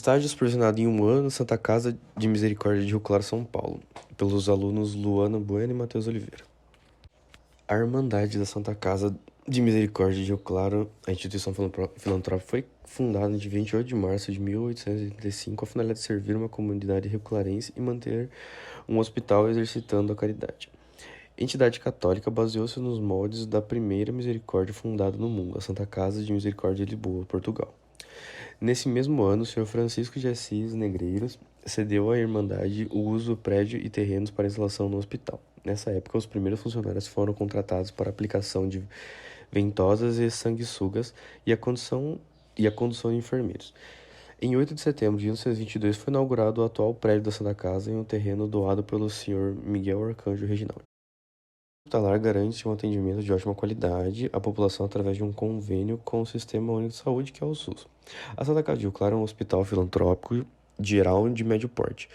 Estágio supervisionado em um ano, Santa Casa de Misericórdia de Rio Claro, São Paulo, pelos alunos Luana Bueno e Matheus Oliveira. A Irmandade da Santa Casa de Misericórdia de Rio Claro, a instituição filantrópica, foi fundada em 28 de março de 1885 com a finalidade de servir uma comunidade rioclarense e manter um hospital exercitando a caridade. A entidade católica baseou-se nos moldes da primeira misericórdia fundada no mundo, a Santa Casa de Misericórdia de Lisboa, Portugal. Nesse mesmo ano, o Sr. Francisco de Assis Negreiros cedeu à Irmandade o uso do prédio e terrenos para instalação no hospital. Nessa época, os primeiros funcionários foram contratados para a aplicação de ventosas e sanguessugas e a condução de enfermeiros. Em 8 de setembro de 1922 foi inaugurado o atual prédio da Santa Casa em um terreno doado pelo Sr. Miguel Arcanjo Reginaldo. O hospitalar garante um atendimento de ótima qualidade à população através de um convênio com o Sistema Único de Saúde, que é o SUS. A Santa Casa de Rio Claro é um hospital filantrópico geral de médio porte.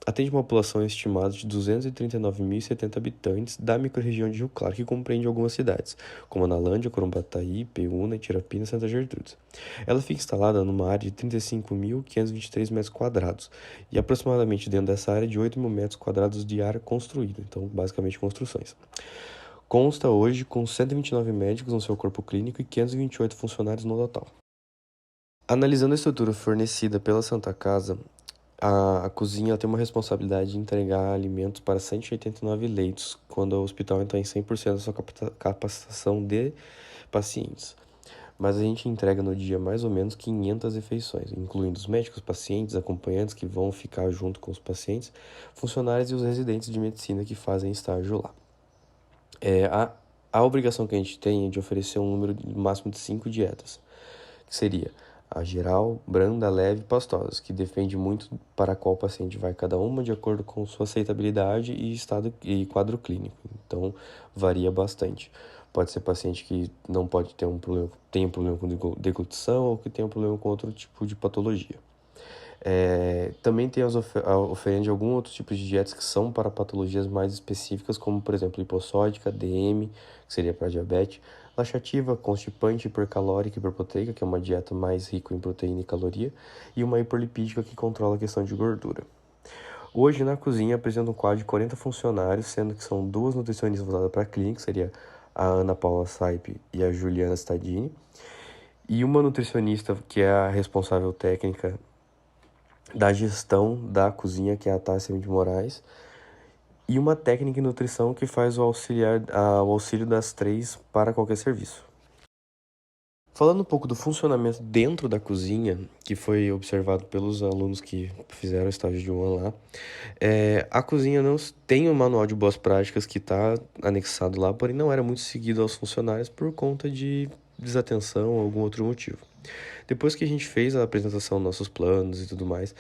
Atende uma população estimada de 239.070 habitantes da microrregião de Rio Claro, que compreende algumas cidades, como Analândia, Corumbataí, Peúna, Tirapina e Santa Gertrudes. Ela fica instalada numa área de 35.523 metros quadrados e aproximadamente dentro dessa área de 8.000 metros quadrados de área construída, então basicamente construções. Consta hoje com 129 médicos no seu corpo clínico e 528 funcionários no total. Analisando a estrutura fornecida pela Santa Casa, a cozinha tem uma responsabilidade de entregar alimentos para 189 leitos, quando o hospital está em 100% da sua capacitação de pacientes. Mas a gente entrega no dia mais ou menos 500 refeições, incluindo os médicos, pacientes, acompanhantes que vão ficar junto com os pacientes, funcionários e os residentes de medicina que fazem estágio lá. A obrigação que a gente tem é de oferecer um número máximo de 5 dietas, que seria a geral, branda, leve e pastosa, que depende muito para qual paciente vai cada uma, de acordo com sua aceitabilidade e estado e quadro clínico. Então, varia bastante. Pode ser paciente que não pode ter tem um problema com deglutição ou que tem um problema com outro tipo de patologia. Também tem a oferenda de alguns outros tipos de dietas que são para patologias mais específicas, como, por exemplo, hipossódica, DM, que seria para diabetes, laxativa, constipante, hipercalórica e hiperproteica, que é uma dieta mais rica em proteína e caloria, e uma hiperlipídica, que controla a questão de gordura. Hoje, na cozinha, apresenta um quadro de 40 funcionários, sendo que são 2 nutricionistas voltadas para a clínica, seria a Ana Paula Saipe e a Juliana Stadini, e uma nutricionista que é a responsável técnica da gestão da cozinha, que é a Tássia de Moraes, e uma técnica em nutrição que faz o auxílio das 3 para qualquer serviço. Falando um pouco do funcionamento dentro da cozinha, que foi observado pelos alunos que fizeram o estágio de 1 ano lá, a cozinha não tem um manual de boas práticas que está anexado lá, porém não era muito seguido aos funcionários por conta de desatenção ou algum outro motivo. Depois que a gente fez a apresentação dos nossos planos e tudo mais,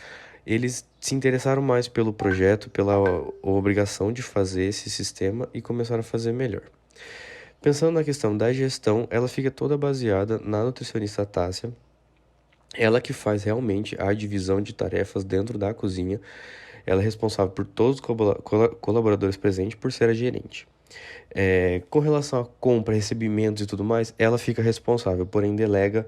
eles se interessaram mais pelo projeto, pela obrigação de fazer esse sistema e começaram a fazer melhor. Pensando na questão da gestão, ela fica toda baseada na nutricionista Tássia, ela que faz realmente a divisão de tarefas dentro da cozinha. Ela é responsável por todos os colaboradores presentes, por ser a gerente. Com relação a compra, recebimentos e tudo mais, ela fica responsável, porém delega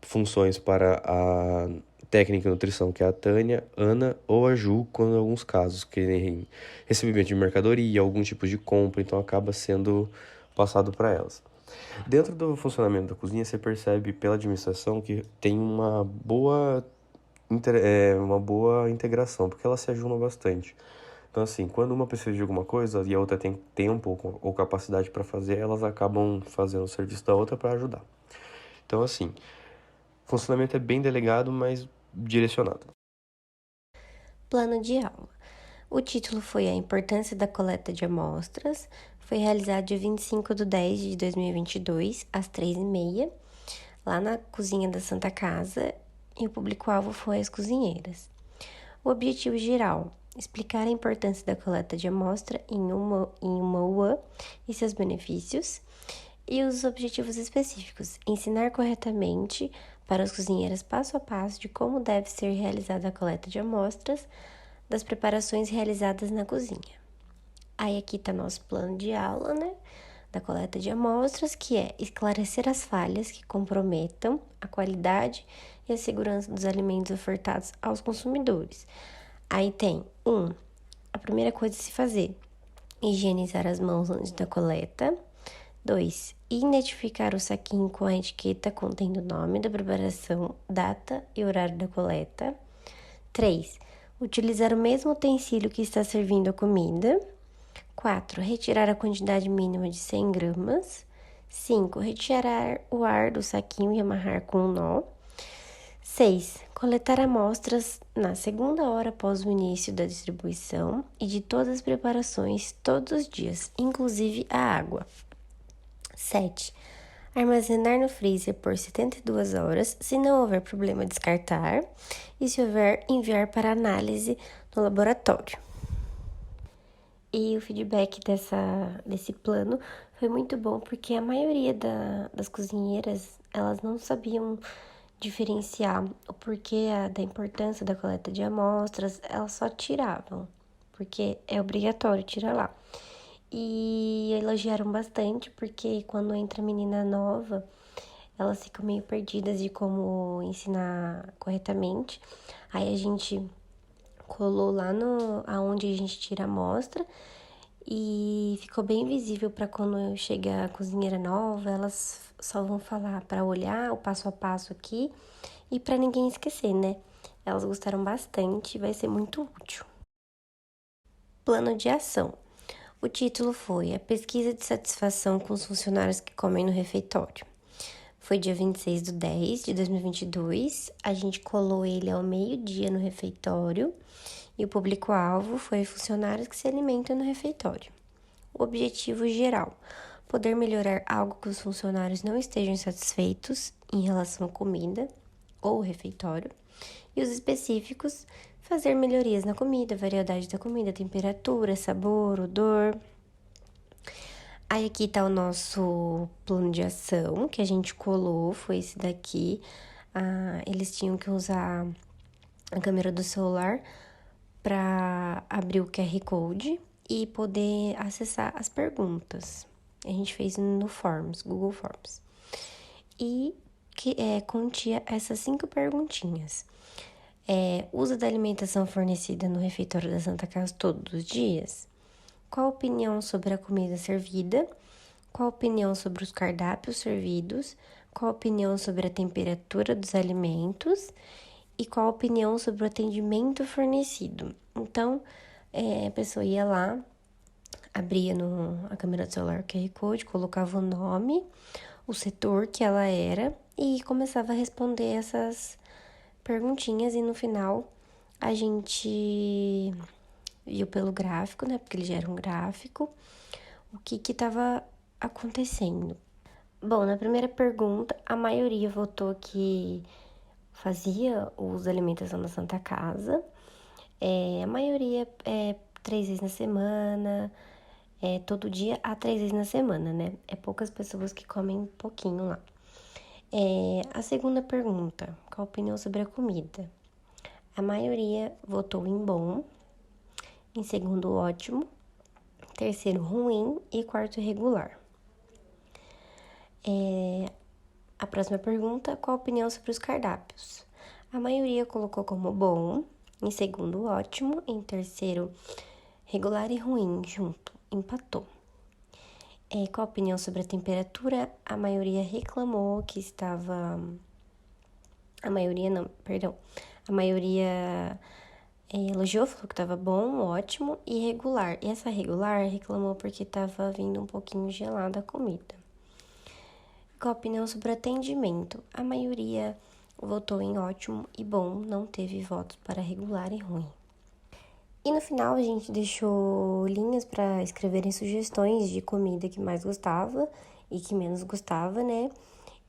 funções para a técnica de nutrição, que é a Tânia, Ana ou a Ju, quando em alguns casos, que nem recebimento de mercadoria, algum tipo de compra, então acaba sendo passado para elas. Dentro do funcionamento da cozinha, você percebe pela administração que tem uma boa integração, porque elas se ajudam bastante. Então, assim, quando uma precisa de alguma coisa e a outra tem tempo ou capacidade para fazer, elas acabam fazendo o serviço da outra para ajudar. Então, assim, o funcionamento é bem delegado, mas direcionado. Plano de aula. O título foi A Importância da Coleta de Amostras. Foi realizado dia 25/10/2022, às 3h30, lá na cozinha da Santa Casa, e o público-alvo foi as cozinheiras. O objetivo geral: explicar a importância da coleta de amostra em uma UAN e seus benefícios. E os objetivos específicos: ensinar corretamente para as cozinheiras passo a passo de como deve ser realizada a coleta de amostras das preparações realizadas na cozinha. Aí aqui está nosso plano de aula, né, da coleta de amostras, que é esclarecer as falhas que comprometam a qualidade e a segurança dos alimentos ofertados aos consumidores. Aí tem a primeira coisa a se fazer: higienizar as mãos antes da coleta. 2. Identificar o saquinho com a etiqueta contendo o nome da preparação, data e horário da coleta. 3. Utilizar o mesmo utensílio que está servindo a comida. 4. Retirar a quantidade mínima de 100 gramas. 5. Retirar o ar do saquinho e amarrar com um nó. 6. Coletar amostras na segunda hora após o início da distribuição e de todas as preparações todos os dias, inclusive a água. 7. Armazenar no freezer por 72 horas, se não houver problema, descartar, e se houver, enviar para análise no laboratório. E o feedback desse plano foi muito bom, porque a maioria das cozinheiras, elas não sabiam diferenciar o porquê da importância da coleta de amostras, elas só tiravam, porque é obrigatório tirar lá. E elogiaram bastante, porque quando entra menina nova, elas ficam meio perdidas de como ensinar corretamente. Aí a gente colou lá aonde a gente tira a amostra e ficou bem visível para quando chega a cozinheira nova, elas só vão falar para olhar o passo a passo aqui e para ninguém esquecer, né? Elas gostaram bastante, vai ser muito útil. Plano de ação. O título foi A Pesquisa de Satisfação com os Funcionários que Comem no Refeitório. Foi dia 26 de 10 de 2022, a gente colou ele ao meio-dia no refeitório e o público-alvo foi funcionários que se alimentam no refeitório. O objetivo geral: poder melhorar algo que os funcionários não estejam satisfeitos em relação à comida ou refeitório. E os específicos: fazer melhorias na comida, variedade da comida, temperatura, sabor, odor. Aí aqui tá o nosso plano de ação que a gente colou, foi esse daqui. Eles tinham que usar a câmera do celular para abrir o QR Code e poder acessar as perguntas. A gente fez no Forms, Google Forms. E que continha essas 5 perguntinhas. Uso da alimentação fornecida no refeitório da Santa Casa todos os dias? Qual a opinião sobre a comida servida? Qual a opinião sobre os cardápios servidos? Qual a opinião sobre a temperatura dos alimentos? E qual a opinião sobre o atendimento fornecido? Então, a pessoa ia lá, abria a câmera do celular o QR Code, colocava o nome, o setor que ela era e começava a responder essas perguntinhas. E no final, a gente viu pelo gráfico, né? Porque ele já era um gráfico, o que estava acontecendo. Bom, na primeira pergunta, a maioria votou que fazia uso da alimentação da Santa Casa. A maioria 3 vezes na semana, todo dia há 3 vezes na semana, né? É poucas pessoas que comem pouquinho lá. A segunda pergunta, qual a opinião sobre a comida? A maioria votou em bom, em segundo ótimo, terceiro ruim e quarto regular. A próxima pergunta, qual a opinião sobre os cardápios? A maioria colocou como bom, em segundo ótimo, em terceiro regular e ruim junto, empatou. Qual a opinião sobre a temperatura? A maioria reclamou que estava... A maioria elogiou, falou que estava bom, ótimo e regular. E essa regular reclamou porque estava vindo um pouquinho gelada a comida. Qual a opinião sobre o atendimento? A maioria votou em ótimo e bom, não teve votos para regular e ruim. E no final a gente deixou linhas para escreverem sugestões de comida que mais gostava e que menos gostava, né?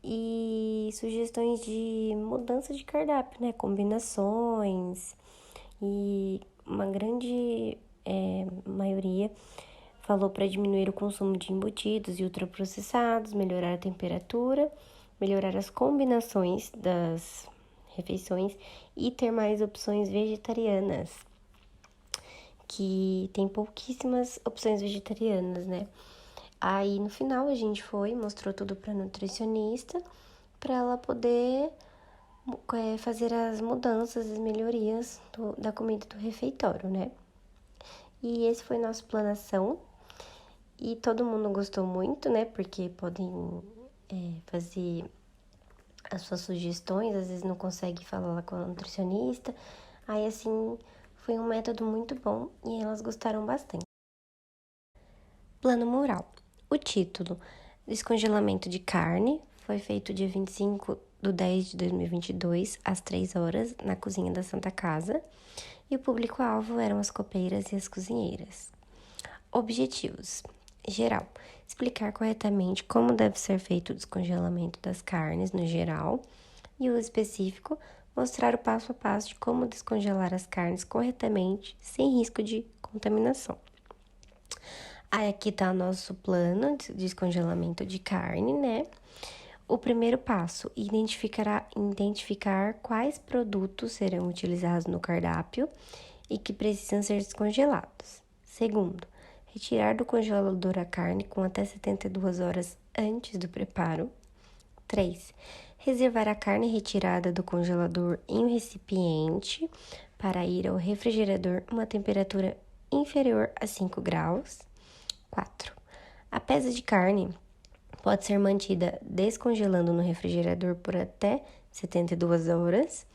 E sugestões de mudança de cardápio, né? Combinações. E uma grande maioria falou para diminuir o consumo de embutidos e ultraprocessados, melhorar a temperatura, melhorar as combinações das refeições e ter mais opções vegetarianas, que tem pouquíssimas opções vegetarianas, né? Aí no final a gente mostrou tudo para nutricionista, para ela poder fazer as mudanças, as melhorias da comida do refeitório, né? E esse foi nosso planação. E todo mundo gostou muito, né? Porque podem fazer as suas sugestões, às vezes não consegue falar lá com a nutricionista. Aí, assim, foi um método muito bom e elas gostaram bastante. Plano mural. O título, Descongelamento de carne, foi feito dia 25/10/2022, às 3 horas, na cozinha da Santa Casa. E o público-alvo eram as copeiras e as cozinheiras. Objetivos. Geral. Explicar corretamente como deve ser feito o descongelamento das carnes no geral. E o específico, mostrar o passo a passo de como descongelar as carnes corretamente, sem risco de contaminação. Aí aqui tá o nosso plano de descongelamento de carne, né? O primeiro passo, identificar quais produtos serão utilizados no cardápio e que precisam ser descongelados. Segundo, retirar do congelador a carne com até 72 horas antes do preparo. 3. Reservar a carne retirada do congelador em um recipiente para ir ao refrigerador uma temperatura inferior a 5 graus. 4. A pesa de carne pode ser mantida descongelando no refrigerador por até 72 horas.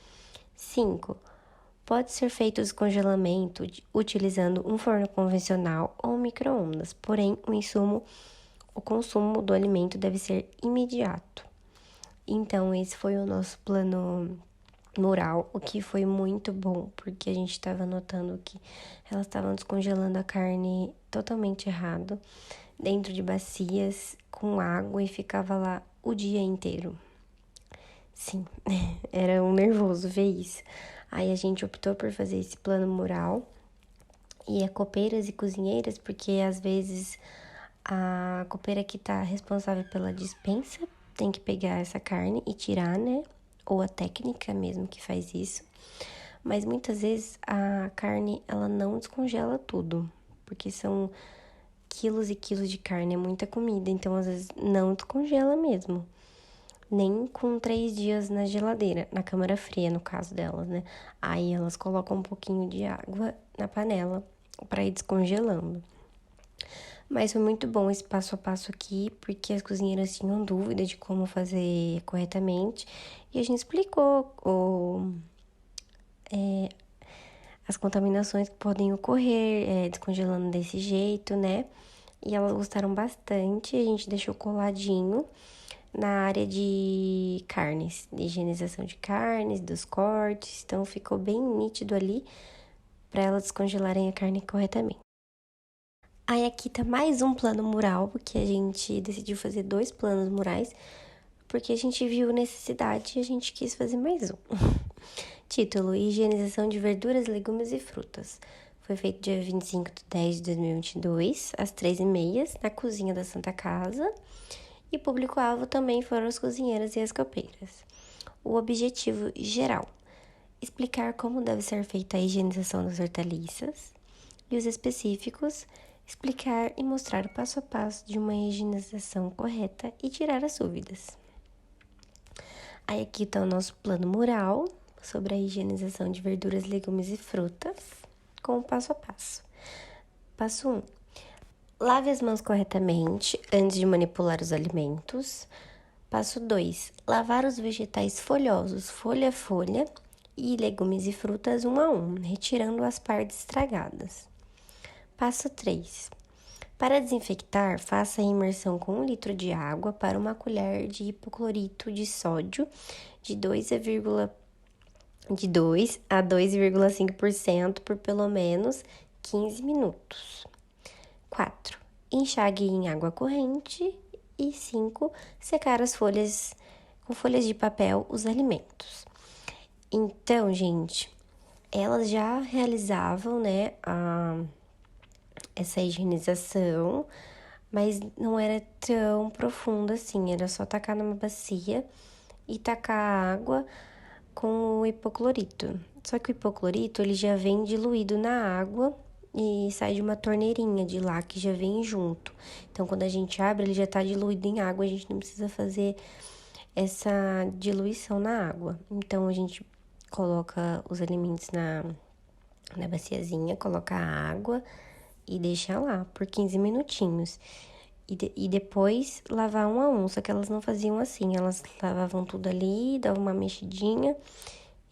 5. Pode ser feito o descongelamento utilizando um forno convencional ou micro-ondas, porém o consumo do alimento deve ser imediato. Então, esse foi o nosso plano mural, o que foi muito bom, porque a gente estava notando que elas estavam descongelando a carne totalmente errado, dentro de bacias com água e ficava lá o dia inteiro. Sim, era um nervoso ver isso. Aí a gente optou por fazer esse plano mural e copeiras e cozinheiras, porque às vezes a copeira que tá responsável pela despensa tem que pegar essa carne e tirar, né? Ou a técnica mesmo que faz isso. Mas muitas vezes a carne, ela não descongela tudo, porque são quilos e quilos de carne, é muita comida, então às vezes não descongela mesmo. Nem com 3 dias na geladeira, na câmara fria, no caso delas, né? Aí elas colocam um pouquinho de água na panela para ir descongelando. Mas foi muito bom esse passo a passo aqui, porque as cozinheiras tinham dúvida de como fazer corretamente. E a gente explicou as contaminações que podem ocorrer descongelando desse jeito, né? E elas gostaram bastante, a gente deixou coladinho na área de carnes, de higienização de carnes, dos cortes. Então, ficou bem nítido ali para elas descongelarem a carne corretamente. Aí aqui tá mais um plano mural, porque a gente decidiu fazer 2 planos murais, porque a gente viu necessidade e a gente quis fazer mais um. Título: Higienização de verduras, legumes e frutas. Foi feito dia 25/10/2022, às 3h30, na cozinha da Santa Casa. E público-alvo também foram as cozinheiras e as copeiras. O objetivo geral: explicar como deve ser feita a higienização das hortaliças. E os específicos: explicar e mostrar o passo a passo de uma higienização correta e tirar as dúvidas. Aí aqui está o nosso plano mural sobre a higienização de verduras, legumes e frutas, com o passo a passo. Passo 1. Lave as mãos corretamente antes de manipular os alimentos. Passo 2. Lavar os vegetais folhosos, folha a folha, e legumes e frutas um a um, retirando as partes estragadas. Passo 3. Para desinfectar, faça a imersão com 1 litro de água para 1 colher de hipoclorito de sódio de 2 a 2,5% por pelo menos 15 minutos. 4. Enxague em água corrente. E 5. Secar com folhas de papel os alimentos. Então, gente, elas já realizavam, né, essa higienização, mas não era tão profunda assim, era só tacar numa bacia e tacar água com o hipoclorito. Só que o hipoclorito, ele já vem diluído na água e sai de uma torneirinha de lá que já vem junto. Então, quando a gente abre, ele já tá diluído em água, a gente não precisa fazer essa diluição na água. Então, a gente coloca os alimentos na baciazinha, coloca a água e deixa lá por 15 minutinhos. E depois lavar um a um, só que elas não faziam assim, elas lavavam tudo ali, davam uma mexidinha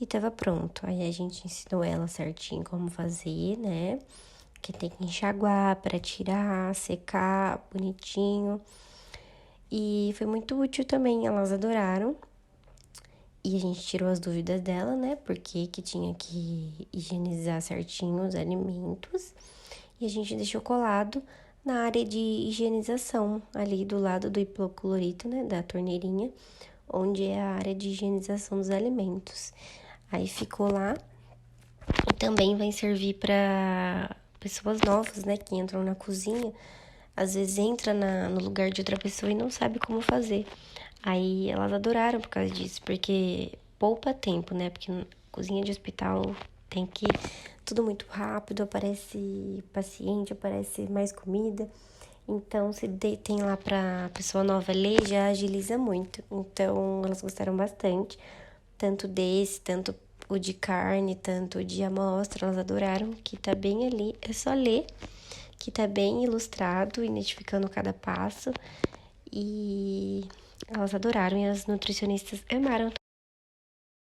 e tava pronto. Aí a gente ensinou ela certinho como fazer, né? Que tem que enxaguar para tirar, secar bonitinho. E foi muito útil também, elas adoraram. E a gente tirou as dúvidas dela, né? Porque que tinha que higienizar certinho os alimentos. E a gente deixou colado na área de higienização, ali do lado do hipoclorito, né? Da torneirinha, onde é a área de higienização dos alimentos. Aí ficou lá e também vai servir para pessoas novas, né? Que entram na cozinha. Às vezes entra no lugar de outra pessoa e não sabe como fazer. Aí elas adoraram por causa disso, porque poupa tempo, né? Porque cozinha de hospital tem que tudo muito rápido, aparece paciente, aparece mais comida. Então, se tem lá pra pessoa nova ler, já agiliza muito. Então, elas gostaram bastante, tanto desse, tanto o de carne, tanto o de amostra, elas adoraram, que tá bem ali, é só ler, que tá bem ilustrado, identificando cada passo. E elas adoraram e as nutricionistas amaram.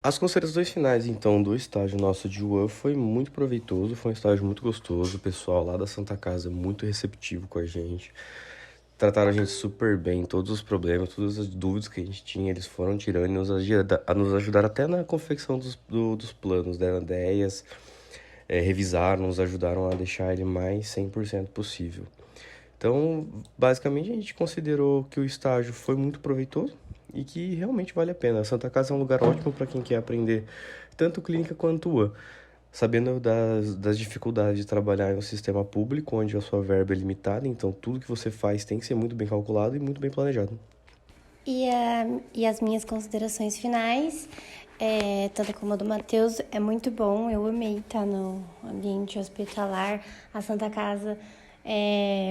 As considerações finais, então, do estágio nosso de UAN foi muito proveitoso, foi um estágio muito gostoso. O pessoal lá da Santa Casa é muito receptivo com a gente. Trataram a gente super bem, todos os problemas, todas as dúvidas que a gente tinha, eles foram tirando e nos ajudaram até na confecção dos planos, das ideias, revisaram, nos ajudaram a deixar ele mais 100% possível. Então, basicamente, a gente considerou que o estágio foi muito proveitoso e que realmente vale a pena. A Santa Casa é um lugar ótimo para quem quer aprender tanto clínica quanto UAN, sabendo das dificuldades de trabalhar em um sistema público, onde a sua verba é limitada, então tudo que você faz tem que ser muito bem calculado e muito bem planejado. E as minhas considerações finais, tanto como a do Matheus, é muito bom. Eu amei estar no ambiente hospitalar. A Santa Casa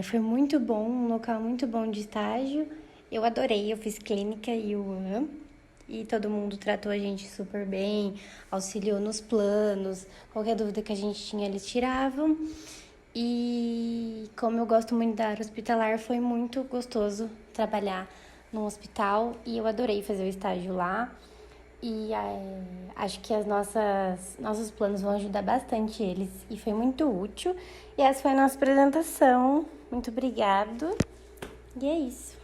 foi muito bom, um local muito bom de estágio. Eu adorei, eu fiz clínica e eu amo. E todo mundo tratou a gente super bem, auxiliou nos planos, qualquer dúvida que a gente tinha, eles tiravam. E como eu gosto muito da área hospitalar, foi muito gostoso trabalhar num hospital e eu adorei fazer o estágio lá. E acho que nossos planos vão ajudar bastante eles e foi muito útil. E essa foi a nossa apresentação. Muito obrigado. E é isso.